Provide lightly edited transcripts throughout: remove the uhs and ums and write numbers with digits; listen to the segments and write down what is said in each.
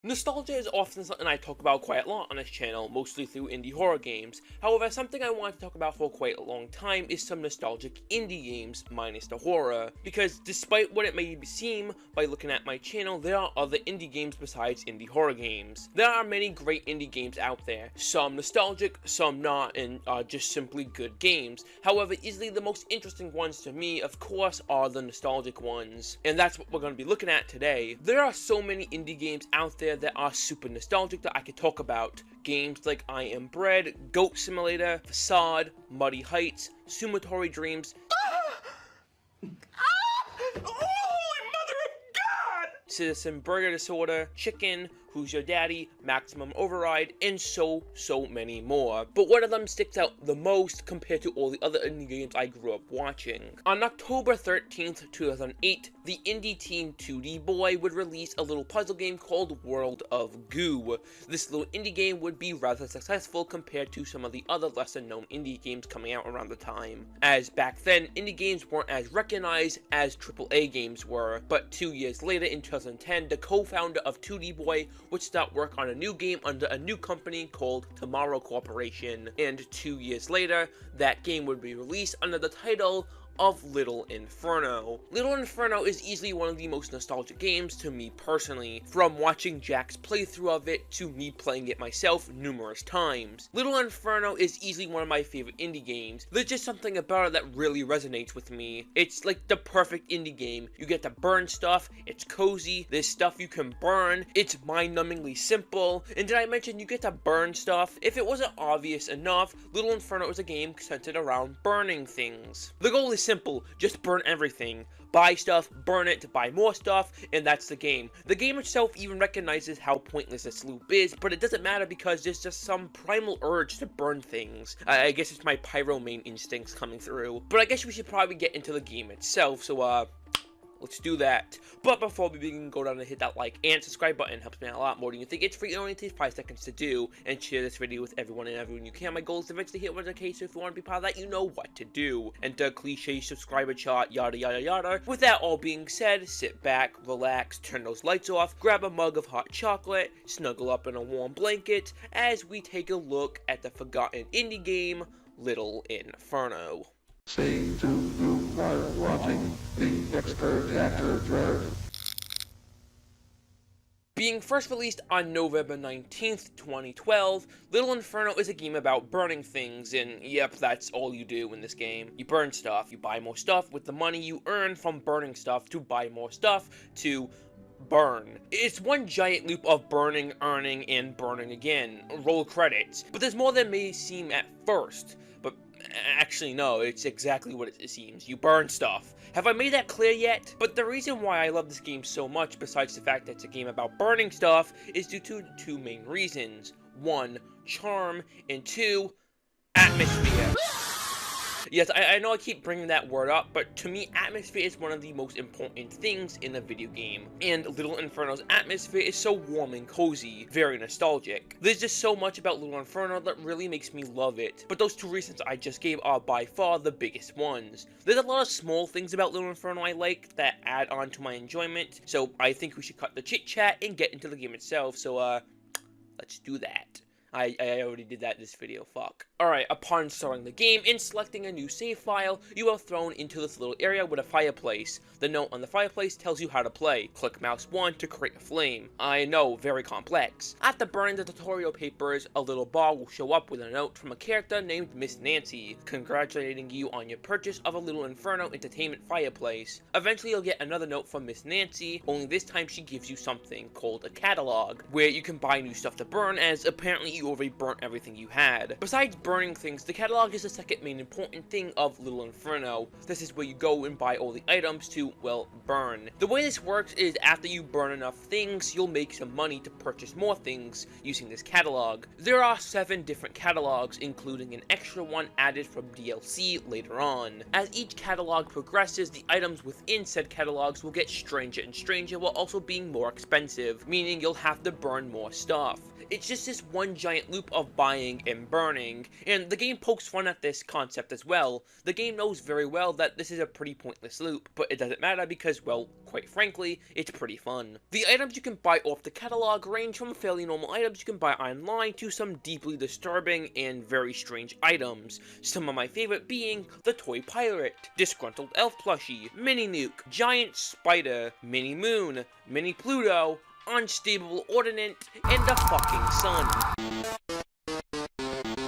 Nostalgia is often something I talk about quite a lot on this channel, mostly through indie horror games. However, something I want to talk about for quite a long time is some nostalgic indie games, minus the horror. Because despite what it may seem by looking at my channel, there are other indie games besides indie horror games. There are many great indie games out there, some nostalgic, some not, and are just simply good games. However, easily the most interesting ones to me, of course, are the nostalgic ones. And that's what we're going to be looking at today. There are so many indie games out there that are super nostalgic that I could talk about. Games like I Am Bread, Goat Simulator, Facade, Muddy Heights, Sumatori Dreams, Citizen Burger Disorder, Chicken, Who's Your Daddy, Maximum Override, and so many more. But one of them sticks out the most compared to all the other indie games I grew up watching. On October 13th, 2008, the indie team 2D Boy would release a little puzzle game called World of Goo. This little indie game would be rather successful compared to some of the other lesser known indie games coming out around the time, as back then indie games weren't as recognized as AAA games were. But 2 years later, in 2010, the co-founder of 2D Boy would start work on a new game under a new company called Tomorrow Corporation, and 2 years later, that game would be released under the title of Little Inferno. Little Inferno is easily one of the most nostalgic games to me personally, from watching Jack's playthrough of it to me playing it myself numerous times. Little Inferno is easily one of my favorite indie games. There's just something about it that really resonates with me. It's like the perfect indie game. You get to burn stuff, it's cozy, there's stuff you can burn, it's mind-numbingly simple, and did I mention you get to burn stuff? If it wasn't obvious enough, Little Inferno is a game centered around burning things. The goal is simple, just burn everything. Buy stuff, burn it, buy more stuff, and that's the game. The game itself even recognizes how pointless this loop is, but it doesn't matter because there's just some primal urge to burn things. I guess it's my pyromane instincts coming through. But I guess we should probably get into the game itself, so let's do that. But before we begin, go down and hit that like and subscribe button. Helps me out a lot more than you think. It's free. It only takes 5 seconds to do. And share this video with everyone you can. My goal is to eventually hit 100k, so if you want to be part of that, you know what to do. Enter cliche subscriber chart, yada yada yada. With that all being said, sit back, relax, turn those lights off, grab a mug of hot chocolate, snuggle up in a warm blanket, as we take a look at the forgotten indie game, Little Inferno. Say to you while watching the expert actor drive. Being first released on November 19th, 2012, Little Inferno is a game about burning things, and yep, that's all you do in this game. You burn stuff, you buy more stuff with the money you earn from burning stuff to buy more stuff to burn. It's one giant loop of burning, earning, and burning again. Roll credits. But there's more than may seem at first. But actually, no, it's exactly what it seems. You burn stuff. Have I made that clear yet? But the reason why I love this game so much, besides the fact that it's a game about burning stuff, is due to two main reasons. 1, charm, and 2, atmosphere. Yes, I know I keep bringing that word up, but to me, atmosphere is one of the most important things in a video game. And Little Inferno's atmosphere is so warm and cozy, very nostalgic. There's just so much about Little Inferno that really makes me love it. But those two reasons I just gave are by far the biggest ones. There's a lot of small things about Little Inferno I like that add on to my enjoyment, so I think we should cut the chit chat and get into the game itself, so let's do that. I already did that in this video, fuck. Alright, upon starting the game and selecting a new save file, you are thrown into this little area with a fireplace. The note on the fireplace tells you how to play. Click mouse 1 to create a flame. I know, very complex. After burning the tutorial papers, a little bar will show up with a note from a character named Miss Nancy, congratulating you on your purchase of a Little Inferno entertainment fireplace. Eventually you'll get another note from Miss Nancy, only this time she gives you something called a catalog, where you can buy new stuff to burn, as apparently you already burnt everything you had. Besides burning things, the catalog is the second main important thing of Little Inferno. This is where you go and buy all the items to, well, burn. The way this works is after you burn enough things, you'll make some money to purchase more things using this catalog. There are 7 different catalogs, including an extra one added from DLC later on. As each catalog progresses, the items within said catalogs will get stranger and stranger while also being more expensive, meaning you'll have to burn more stuff. It's just this one giant giant loop of buying and burning, and the game pokes fun at this concept as well. The game knows very well that this is a pretty pointless loop, but it doesn't matter because, well, quite frankly, it's pretty fun. The items you can buy off the catalog range from fairly normal items you can buy online to some deeply disturbing and very strange items, some of my favorite being the toy pirate, disgruntled elf plushie, mini nuke, giant spider, mini moon, mini Pluto, unstable ordnance, and the fucking sun.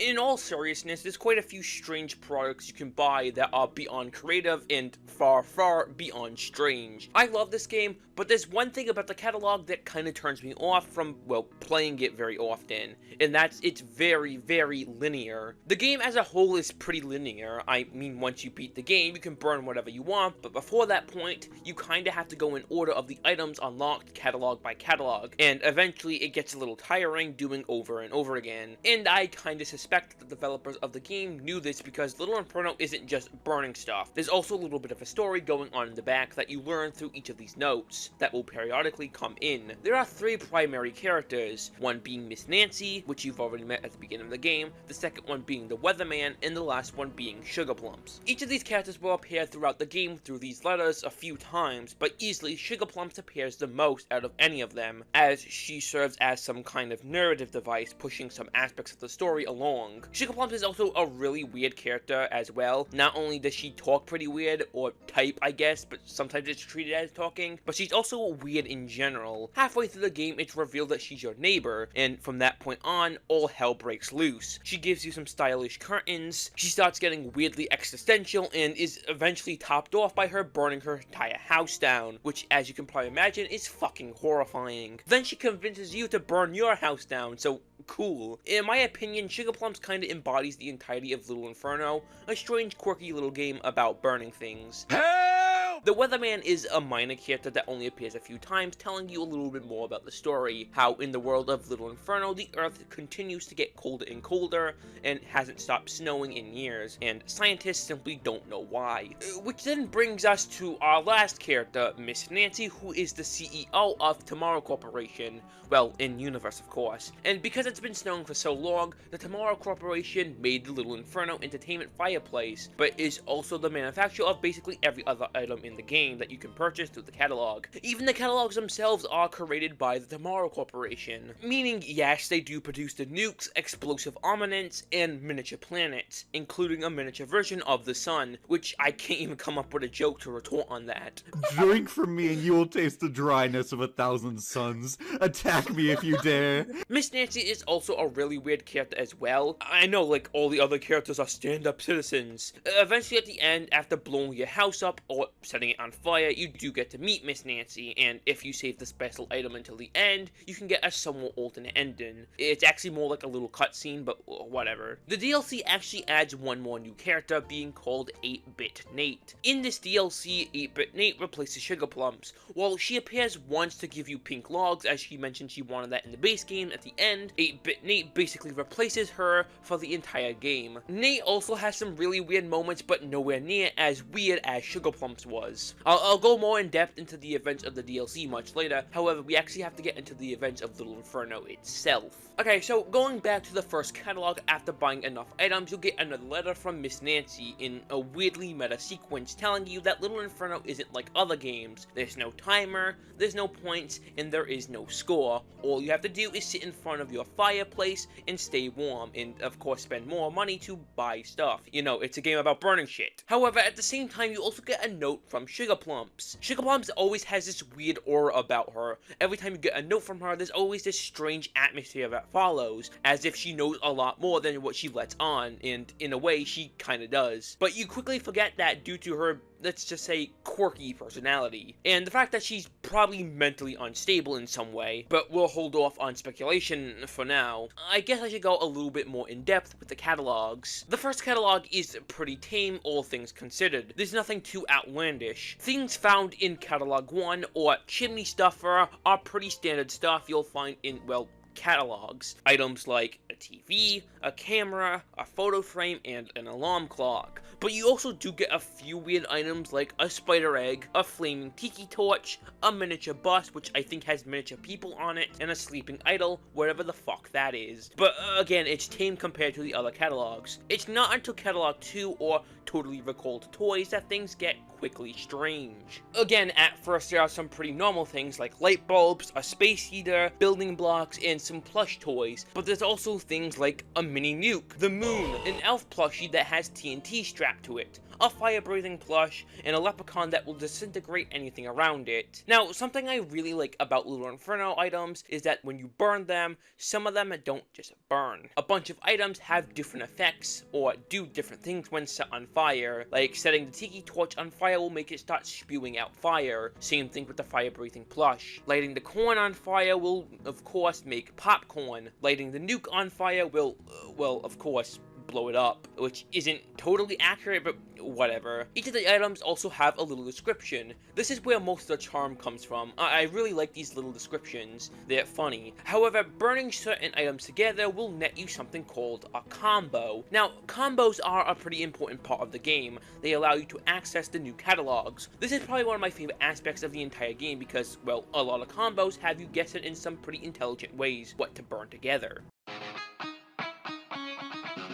In all seriousness, there's quite a few strange products you can buy that are beyond creative and far, far beyond strange. I love this game, but there's one thing about the catalog that kind of turns me off from, well, playing it very often, and that's it's very, very linear. The game as a whole is pretty linear. I mean, once you beat the game, you can burn whatever you want, but before that point, you kind of have to go in order of the items unlocked catalog by catalog, and eventually it gets a little tiring doing over and over again. And I kind of suspect that the developers of the game knew this because Little Inferno isn't just burning stuff. There's also a little bit of a story going on in the back that you learn through each of these notes that will periodically come in. There are 3 primary characters, one being Miss Nancy, which you've already met at the beginning of the game, the second one being the Weatherman, and the last one being Sugar Plumps. Each of these characters will appear throughout the game through these letters a few times, but easily Sugar Plumps appears the most out of any of them, as she serves as some kind of narrative device pushing some aspects of the story along. Sugar Plumps is also a really weird character as well. Not only does she talk pretty weird, or type I guess, but sometimes it's treated as talking, but she's also weird in general. Halfway through the game it's revealed that she's your neighbor, and from that point on, all hell breaks loose. She gives you some stylish curtains, she starts getting weirdly existential, and is eventually topped off by her burning her entire house down, which as you can probably imagine is fucking horrifying. Then she convinces you to burn your house down, so cool. In my opinion, Sugar Plumps kinda embodies the entirety of Little Inferno, a strange, quirky little game about burning things. The Weatherman is a minor character that only appears a few times, telling you a little bit more about the story, how in the world of Little Inferno, the Earth continues to get colder and colder, and hasn't stopped snowing in years, and scientists simply don't know why. Which then brings us to our last character, Miss Nancy, who is the CEO of Tomorrow Corporation, well, in universe of course, and because it's been snowing for so long, the Tomorrow Corporation made the Little Inferno entertainment fireplace, but is also the manufacturer of basically every other item in the game that you can purchase through the catalog. Even the catalogs themselves are created by the Tomorrow Corporation, meaning yes, they do produce the nukes, explosive armaments, and miniature planets, including a miniature version of the sun, which I can't even come up with a joke to retort on that. Drink from me and you will taste the dryness of 1,000 suns. Attack me if you dare. Miss Nancy is also a really weird character as well. I know, like, all the other characters are stand-up citizens. Eventually at the end, after blowing your house up or setting it on fire, you do get to meet Miss Nancy, and if you save the special item until the end, you can get a somewhat alternate ending. It's actually more like a little cutscene, but whatever. The DLC actually adds one more new character, being called 8-Bit Nate. In this DLC, 8-Bit Nate replaces Sugar Plumps. While she appears once to give you pink logs, as she mentioned she wanted that in the base game, at the end, 8-Bit Nate basically replaces her for the entire game. Nate also has some really weird moments, but nowhere near as weird as Sugar Plumps was. I'll go more in depth into the events of the DLC much later, however, we actually have to get into the events of Little Inferno itself. Okay, so going back to the first catalog, after buying enough items, you'll get another letter from Miss Nancy in a weirdly meta sequence telling you that Little Inferno isn't like other games. There's no timer, there's no points, and there is no score. All you have to do is sit in front of your fireplace and stay warm, and of course spend more money to buy stuff. You know, it's a game about burning shit. However, at the same time, you also get a note from Sugar Plumps. Sugar Plumps always has this weird aura about her. Every time you get a note from her, there's always this strange atmosphere that follows, as if she knows a lot more than what she lets on, and in a way, she kinda does. But you quickly forget that due to her, let's just say, quirky personality, and the fact that she's probably mentally unstable in some way, but we'll hold off on speculation for now. I guess I should go a little bit more in depth with the catalogs. The first catalog is pretty tame, all things considered. There's nothing too outlandish. Things found in catalog 1, or Chimney Stuffer, are pretty standard stuff you'll find in, well, catalogs. Items like a TV, a camera, a photo frame, and an alarm clock. But you also do get a few weird items like a spider egg, a flaming tiki torch, a miniature bus which I think has miniature people on it, and a sleeping idol, whatever the fuck that is. But again, it's tame compared to the other catalogs. It's not until catalog 2 or Totally Recalled Toys that things get quickly strange. Again, at first there are some pretty normal things like light bulbs, a space heater, building blocks, and some plush toys, but there's also things like a mini nuke, the moon, an elf plushie that has TNT strapped to it, a fire-breathing plush, and a leprechaun that will disintegrate anything around it. Now, something I really like about Little Inferno items is that when you burn them, some of them don't just burn. A bunch of items have different effects, or do different things when set on fire, like setting the tiki torch on fire will make it start spewing out fire. Same thing with the fire-breathing plush. Lighting the corn on fire will, of course, make popcorn. Lighting the nuke on fire will, well, of course, blow it up, which isn't totally accurate, but whatever. Each of the items also have a little description. This is where most of the charm comes from. I really like these little descriptions. They're funny. However, burning certain items together will net you something called a combo. Now, combos are a pretty important part of the game. They allow you to access the new catalogs. This is probably one of my favorite aspects of the entire game because, well, a lot of combos have you guess it in some pretty intelligent ways what to burn together.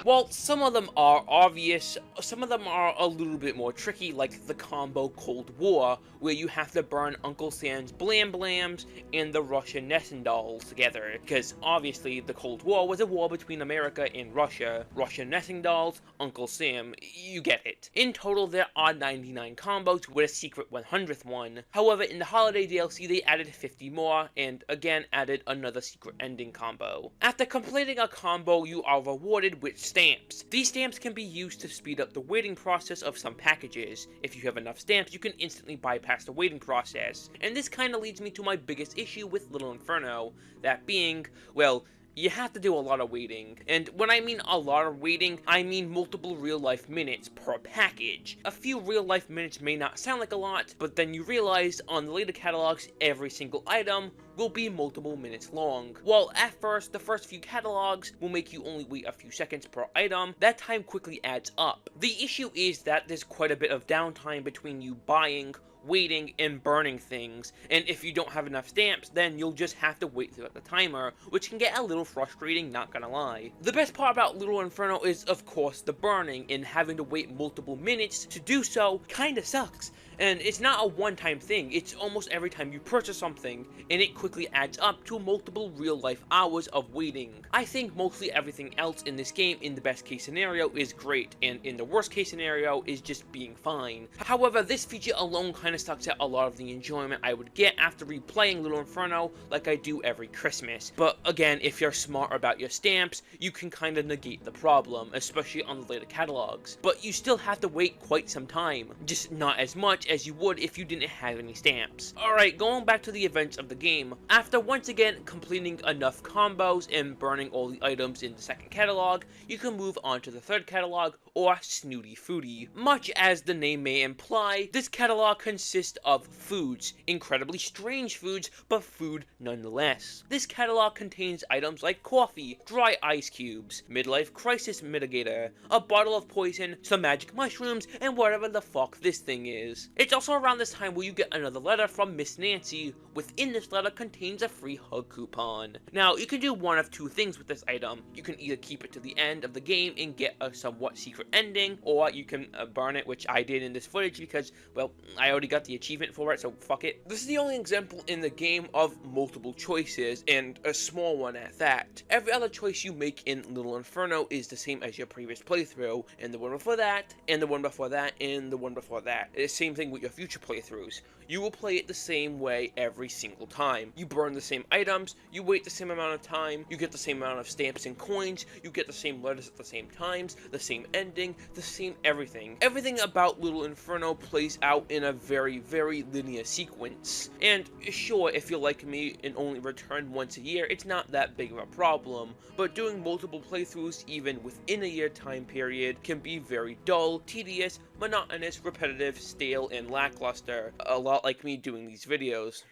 While some of them are obvious, some of them are a little bit more tricky, like the combo Cold War, where you have to burn Uncle Sam's Blam Blams and the Russian Nessun dolls together, because obviously the Cold War was a war between America and Russia. Russian Nessun dolls, Uncle Sam, you get it. In total, there are 99 combos with a secret 100th one. However, in the Holiday DLC, they added 50 more, and again added another secret ending combo. After completing a combo, you are rewarded with stamps. These stamps can be used to speed up the waiting process of some packages. If you have enough stamps, you can instantly bypass the waiting process. And this kind of leads me to my biggest issue with Little Inferno, that being, well, you have to do a lot of waiting. And when I mean a lot of waiting, I mean multiple real-life minutes per package. A few real-life minutes may not sound like a lot, but then you realize on the later catalogs, every single item will be multiple minutes long. While at first, the first few catalogs will make you only wait a few seconds per item, that time quickly adds up. The issue is that there's quite a bit of downtime between you buying, waiting, and burning things, and if you don't have enough stamps, then you'll just have to wait throughout the timer, which can get a little frustrating, not gonna lie. The best part about Little Inferno is, of course, the burning, and having to wait multiple minutes to do so kinda sucks. And it's not a one-time thing, it's almost every time you purchase something, and it quickly adds up to multiple real-life hours of waiting. I think mostly everything else in this game in the best case scenario is great, and in the worst case scenario is just being fine. However, this feature alone kinda sucks at a lot of the enjoyment I would get after replaying Little Inferno like I do every Christmas. But again, if you're smart about your stamps, you can kinda negate the problem, especially on the later catalogs. But you still have to wait quite some time, just not as much as you would if you didn't have any stamps. Alright, going back to the events of the game. After once again completing enough combos and burning all the items in the second catalog, you can move on to the third catalog, or Snooty Foodie. Much as the name may imply, this catalog consists of foods, incredibly strange foods, but food nonetheless. This catalog contains items like coffee, dry ice cubes, midlife crisis mitigator, a bottle of poison, some magic mushrooms, and whatever the fuck this thing is. It's also around this time where you get another letter from Miss Nancy. Within this letter contains a free hug coupon. Now, you can do one of two things with this item. You can either keep it to the end of the game and get a somewhat secret ending, or you can burn it, which I did in this footage because, well, I already got the achievement for it, so fuck it. This is the only example in the game of multiple choices, and a small one at that. Every other choice you make in Little Inferno is the same as your previous playthrough, and the one before that, and the one before that, and the one before that. It's the same thing with your future playthroughs. You will play it the same way every single time. You burn the same items, you wait the same amount of time, you get the same amount of stamps and coins, you get the same letters at the same times, the same ending, the same everything. Everything about Little Inferno plays out in a very, very linear sequence. And sure, if you're like me and only return once a year, it's not that big of a problem, but doing multiple playthroughs even within a year time period can be very dull, tedious, monotonous, repetitive, stale, and lackluster. A lot like me doing these videos.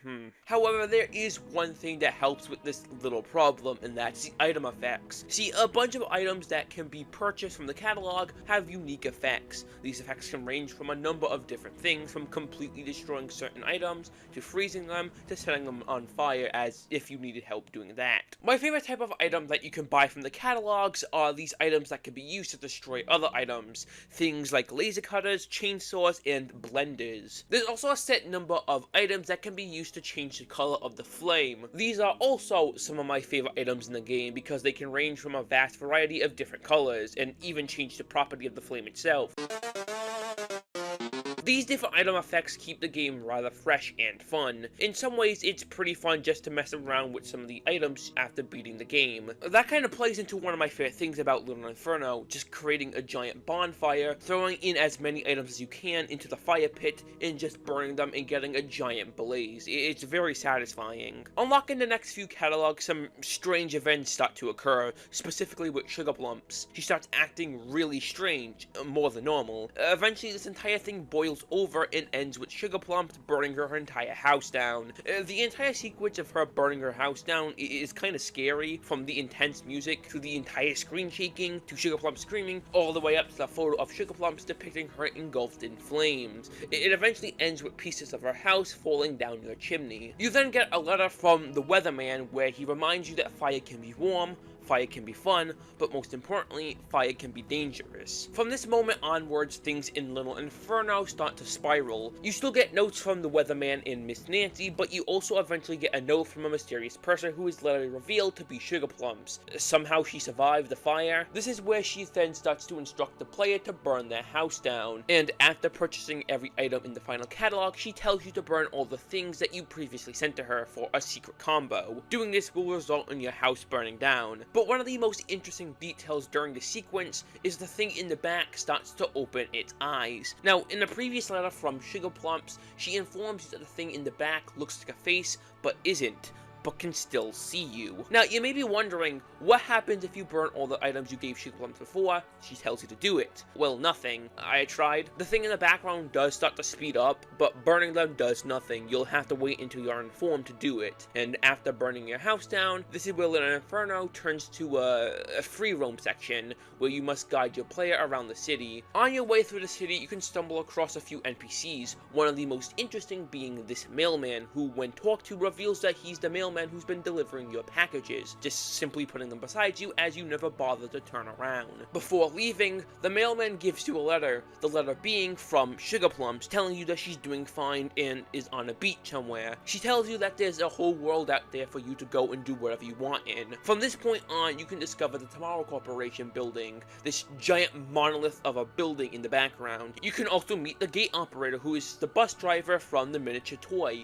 However, there is one thing that helps with this little problem, and that's the item effects. See, a bunch of items that can be purchased from the catalog have unique effects. These effects can range from a number of different things, from completely destroying certain items, to freezing them, to setting them on fire as if you needed help doing that. My favorite type of item that you can buy from the catalogs are these items that can be used to destroy other items. Things like laser cutters, chainsaws, and blenders. There's also a set number of items that can be used to change the color of the flame. These are also some of my favorite items in the game because they can range from a vast variety of different colors, and even change the property of the flame itself. These different item effects keep the game rather fresh and fun. In some ways, it's pretty fun just to mess around with some of the items after beating the game. That kind of plays into one of my favorite things about Little Inferno, just creating a giant bonfire, throwing in as many items as you can into the fire pit, and just burning them and getting a giant blaze. It's very satisfying. Unlocking the next few catalogs, some strange events start to occur, specifically with Sugar Plumps. She starts acting really strange, more than normal. Eventually, this entire thing boils over and ends with Sugar Plumps burning her entire house down. The entire sequence of her burning her house down is kind of scary, from the intense music to the entire screen shaking to Sugar Plumps screaming, all the way up to the photo of Sugar Plumps depicting her engulfed in flames. It eventually ends with pieces of her house falling down your chimney. You then get a letter from the weatherman where he reminds you that fire can be warm, fire can be fun, but most importantly, fire can be dangerous. From this moment onwards, things in Little Inferno start to spiral. You still get notes from the weatherman and Miss Nancy, but you also eventually get a note from a mysterious person who is later revealed to be Sugar Plumps. Somehow she survived the fire. This is where she then starts to instruct the player to burn their house down, and after purchasing every item in the final catalog, she tells you to burn all the things that you previously sent to her for a secret combo. Doing this will result in your house burning down. But one of the most interesting details during the sequence is the thing in the back starts to open its eyes. Now, in the previous letter from Sugar Plumps, she informs you that the thing in the back looks like a face, but isn't, but can still see you. Now, you may be wondering, what happens if you burn all the items you gave Sugar Plumps before she tells you to do it? Well, nothing. I tried. The thing in the background does start to speed up, but burning them does nothing. You'll have to wait until you're informed to do it. And after burning your house down, this is where Little Inferno turns to a free roam section, where you must guide your player around the city. On your way through the city, you can stumble across a few NPCs, one of the most interesting being this mailman, who when talked to reveals that he's the mailman who's been delivering your packages, just simply putting them beside you as you never bother to turn around. Before leaving, the mailman gives you a letter, the letter being from Sugar Plumps, telling you that she's doing fine and is on a beach somewhere. She tells you that there's a whole world out there for you to go and do whatever you want in. From this point on, you can discover the Tomorrow Corporation building, this giant monolith of a building in the background. You can also meet the gate operator, who is the bus driver from the miniature toy.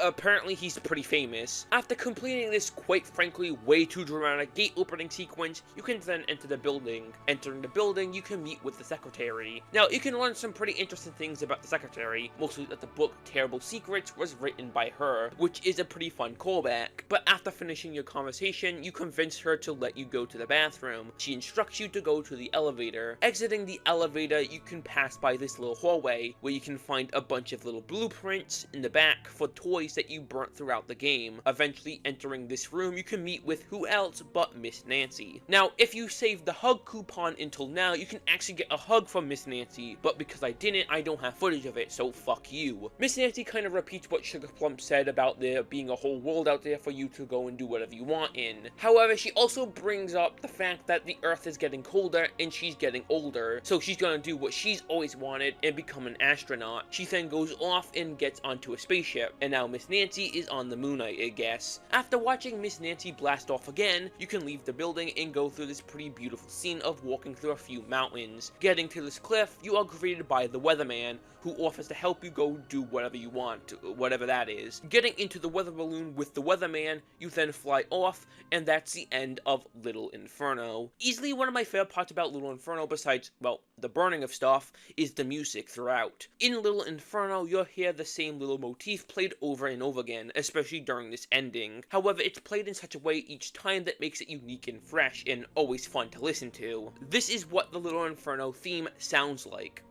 Apparently he's pretty famous. After completing this quite frankly way too dramatic gate opening sequence, you can then enter the building. Entering the building, you can meet with the secretary. Now, you can learn some pretty interesting things about the secretary, mostly that the book Terrible Secrets was written by her, which is a pretty fun callback. But after finishing your conversation, you convince her to let you go to the bathroom. She instructs you to go to the elevator. Exiting the elevator, you can pass by this little hallway, where you can find a bunch of little blueprints in the back for toys that you burnt throughout the game. Eventually entering this room, you can meet with who else but Miss Nancy. Now, if you saved the hug coupon until now, you can actually get a hug from Miss Nancy, but because I didn't, I don't have footage of it, so fuck you. Miss Nancy kind of repeats what Sugar Plump said about there being a whole world out there for you to go and do whatever you want in. However, she also brings up the fact that the Earth is getting colder and she's getting older, so she's gonna do what she's always wanted and become an astronaut. She then goes off and gets onto a spaceship, and now Miss Nancy is on the moon, I guess. After watching Miss Nancy blast off again, you can leave the building and go through this pretty beautiful scene of walking through a few mountains. Getting to this cliff, you are greeted by the weatherman, who offers to help you go do whatever you want, whatever that is. Getting into the weather balloon with the weatherman, you then fly off, and that's the end of Little Inferno. Easily one of my favorite parts about Little Inferno, besides, well, the burning of stuff, is the music throughout. In Little Inferno, you'll hear the same little motif played over and over again, especially during this ending. However, it's played in such a way each time that makes it unique and fresh, and always fun to listen to. This is what the Little Inferno theme sounds like.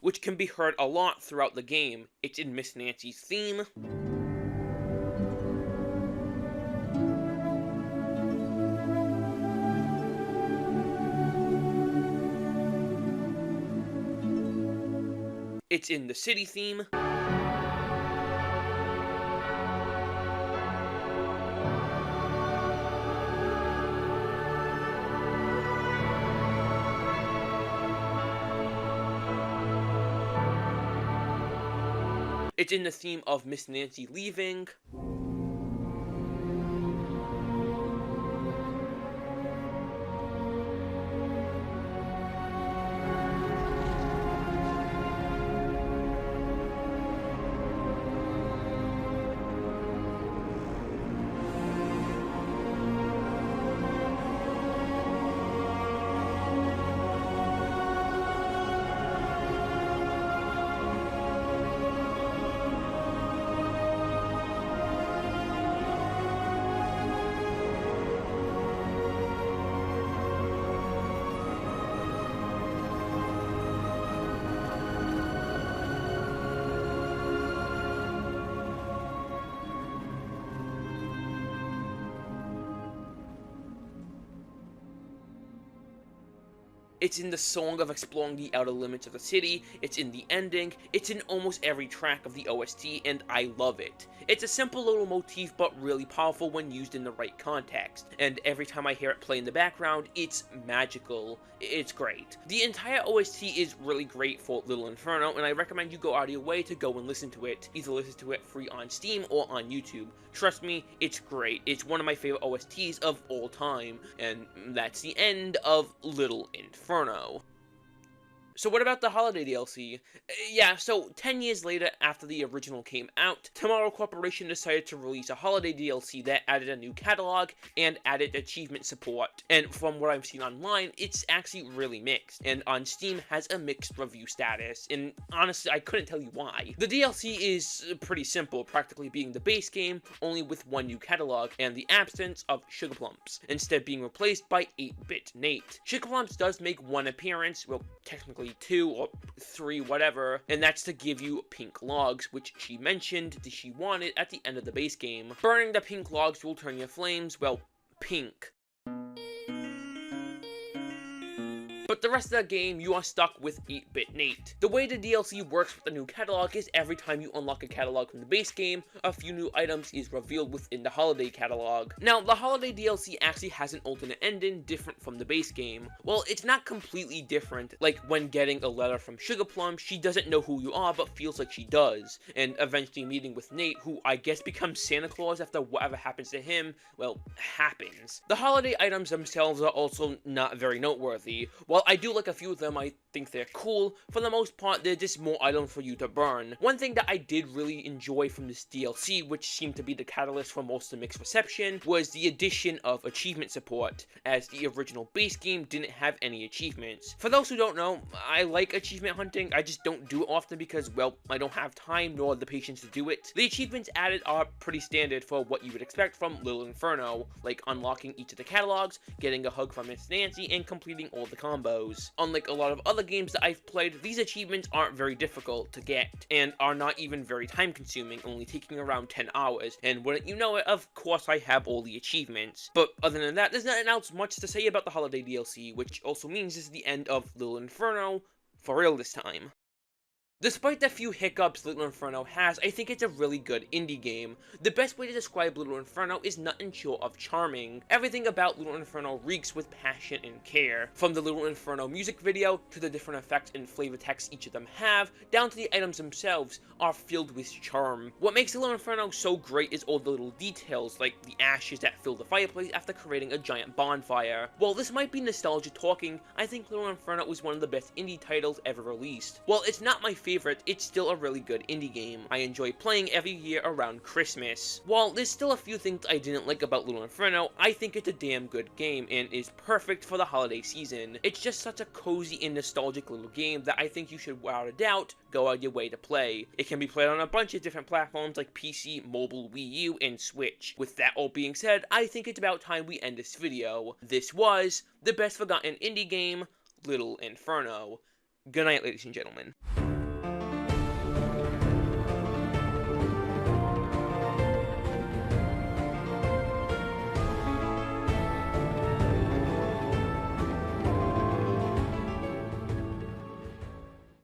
which can be heard a lot throughout the game. It's in Miss Nancy's theme. It's in the city theme. It's in the theme of Miss Nancy leaving. It's in the song of exploring the outer limits of the city, it's in the ending, it's in almost every track of the OST, and I love it. It's a simple little motif, but really powerful when used in the right context, and every time I hear it play in the background, it's magical. It's great. The entire OST is really great for Little Inferno, and I recommend you go out of your way to go and listen to it. Either listen to it free on Steam or on YouTube. Trust me, it's great. It's one of my favorite OSTs of all time, and that's the end of Little Inferno. So what about the holiday DLC? Yeah, so 10 years later after the original came out, Tomorrow Corporation decided to release a holiday DLC that added a new catalog and added achievement support. And from what I've seen online, it's actually really mixed, and on Steam has a mixed review status, and honestly, I couldn't tell you why. The DLC is pretty simple, practically being the base game, only with one new catalog, and the absence of Sugar Plumps, instead being replaced by 8-Bit Nate. Sugar Plumps does make one appearance, well, technically 2 or 3, whatever, and that's to give you pink logs, which she mentioned that she wanted at the end of the base game. Burning the pink logs will turn your flames, well, pink. But the rest of the game, you are stuck with 8-Bit Nate. The way the DLC works with the new catalog is every time you unlock a catalog from the base game, a few new items is revealed within the holiday catalog. Now, the holiday DLC actually has an alternate ending different from the base game. Well, it's not completely different, like when getting a letter from Sugar Plum, she doesn't know who you are but feels like she does, and eventually meeting with Nate, who I guess becomes Santa Claus after whatever happens to him, well, happens. The holiday items themselves are also not very noteworthy. While I do like a few of them, I think they're cool. For the most part, they're just more items for you to burn. One thing that I did really enjoy from this DLC, which seemed to be the catalyst for most of the mixed reception, was the addition of achievement support, as the original base game didn't have any achievements. For those who don't know, I like achievement hunting, I just don't do it often because, well, I don't have time nor the patience to do it. The achievements added are pretty standard for what you would expect from Little Inferno, like unlocking each of the catalogs, getting a hug from Miss Nancy, and completing all the combos. Unlike a lot of other games that I've played, these achievements aren't very difficult to get, and are not even very time consuming, only taking around 10 hours, and wouldn't you know it, of course I have all the achievements. But other than that, there's not else much to say about the holiday DLC, which also means this is the end of Little Inferno, for real this time. Despite the few hiccups Little Inferno has, I think it's a really good indie game. The best way to describe Little Inferno is nothing short of charming. Everything about Little Inferno reeks with passion and care. From the Little Inferno music video, to the different effects and flavor text each of them have, down to the items themselves, are filled with charm. What makes Little Inferno so great is all the little details, like the ashes that fill the fireplace after creating a giant bonfire. While this might be nostalgia talking, I think Little Inferno is one of the best indie titles ever released. While it's not my favorite, it's still a really good indie game. I enjoy playing every year around Christmas. While there's still a few things I didn't like about Little Inferno, I think it's a damn good game and is perfect for the holiday season. It's just such a cozy and nostalgic little game that I think you should, without a doubt, go out your way to play. It can be played on a bunch of different platforms like PC, mobile, Wii U, and Switch. With that all being said, I think it's about time we end this video. This was the best forgotten indie game, Little Inferno. Good night, ladies and gentlemen.